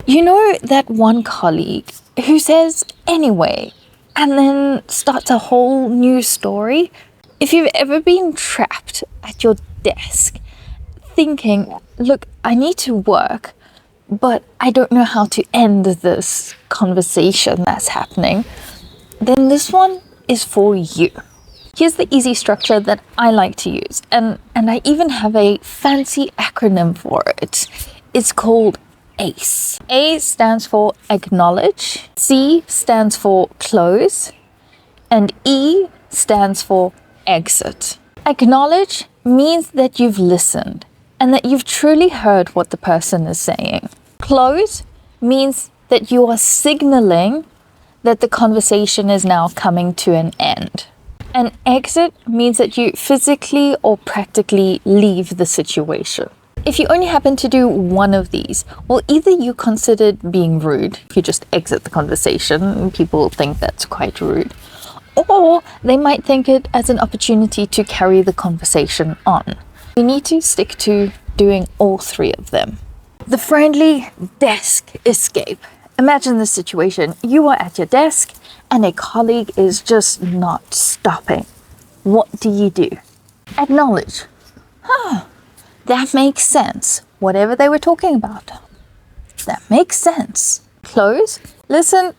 You know that one colleague who says anyway and then starts a whole new story? If you've ever been trapped at your desk thinking, look, I need to work, but I don't know how to end this conversation that's happening, then this one is for you. Here's the easy structure that I like to use, and I even have a fancy acronym for it. It's called ACE. A stands for acknowledge, C stands for close, and E stands for exit. Acknowledge means that you've listened and that you've truly heard what the person is saying. Close means that you are signaling that the conversation is now coming to an end. And exit means that you physically or practically leave the situation. If you only happen to do one of these, well, either you considered being rude, if you just exit the conversation, people think that's quite rude, or they might think it as an opportunity to carry the conversation on. You need to stick to doing all three of them. The friendly desk escape. Imagine this situation. You are at your desk and a colleague is just not stopping. What do you do? Acknowledge. That makes sense. Whatever they were talking about. That makes sense. Close. Listen,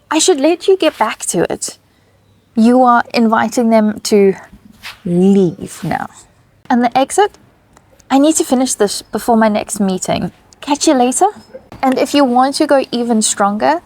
I should let you get back to it. You are inviting them to leave now. And the exit? I need to finish this before my next meeting. Catch you later. And if you want to go even stronger,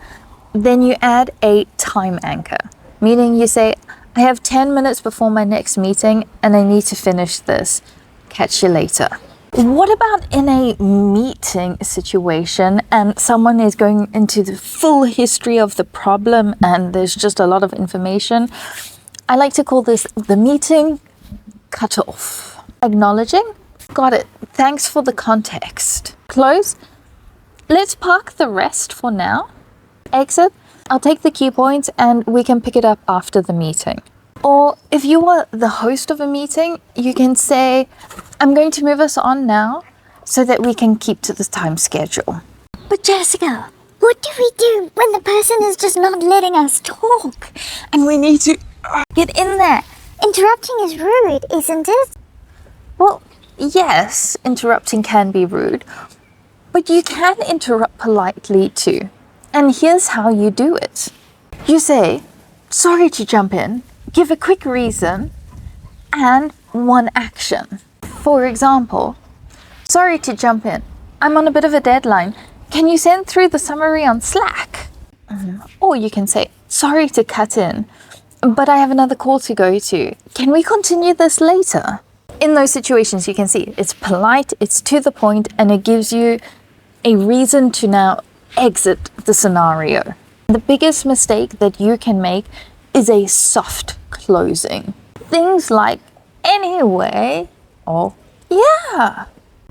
then you add a time anchor, meaning you say, I have 10 minutes before my next meeting and I need to finish this. Catch you later. What about in a meeting situation and someone is going into the full history of the problem and there's just a lot of information? I like to call this the meeting cutoff. Acknowledging, got it, thanks for the context. Close, let's park the rest for now. Exit, I'll take the key points and we can pick it up after the meeting. Or if you are the host of a meeting, you can say, I'm going to move us on now so that we can keep to the time schedule. But Jessica, what do we do when the person is just not letting us talk? And we need to get in there. Interrupting is rude, isn't it? Well, yes, interrupting can be rude, but you can interrupt politely too. And here's how you do it. You say, sorry to jump in, give a quick reason, and one action. For example, sorry to jump in, I'm on a bit of a deadline. Can you send through the summary on Slack? Or you can say, sorry to cut in, but I have another call to go to. Can we continue this later? In those situations, you can see it's polite, it's to the point, and it gives you a reason to now exit the scenario. The biggest mistake that you can make is a soft closing. Things like, anyway, or yeah,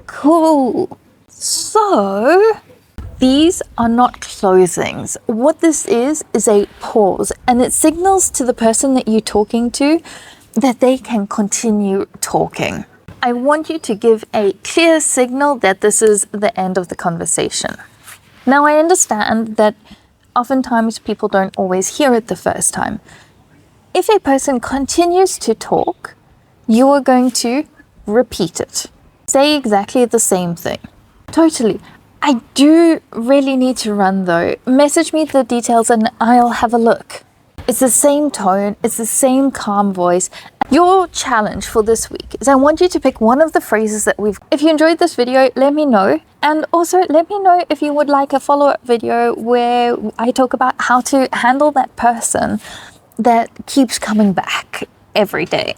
cool. So, these are not closings. What this is a pause, and it signals to the person that you're talking to that they can continue talking. I want you to give a clear signal that this is the end of the conversation. Now, I understand that oftentimes people don't always hear it the first time. If a person continues to talk, you are going to repeat it. Say exactly the same thing. Totally. I do really need to run though. Message me the details and I'll have a look. It's the same tone, it's the same calm voice. Your challenge for this week is I want you to pick one of the phrases that If you enjoyed this video, let me know. And also let me know if you would like a follow-up video where I talk about how to handle that person that keeps coming back every day.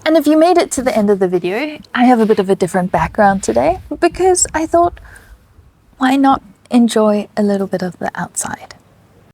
And if you made it to the end of the video, I have a bit of a different background today because I thought, why not enjoy a little bit of the outside?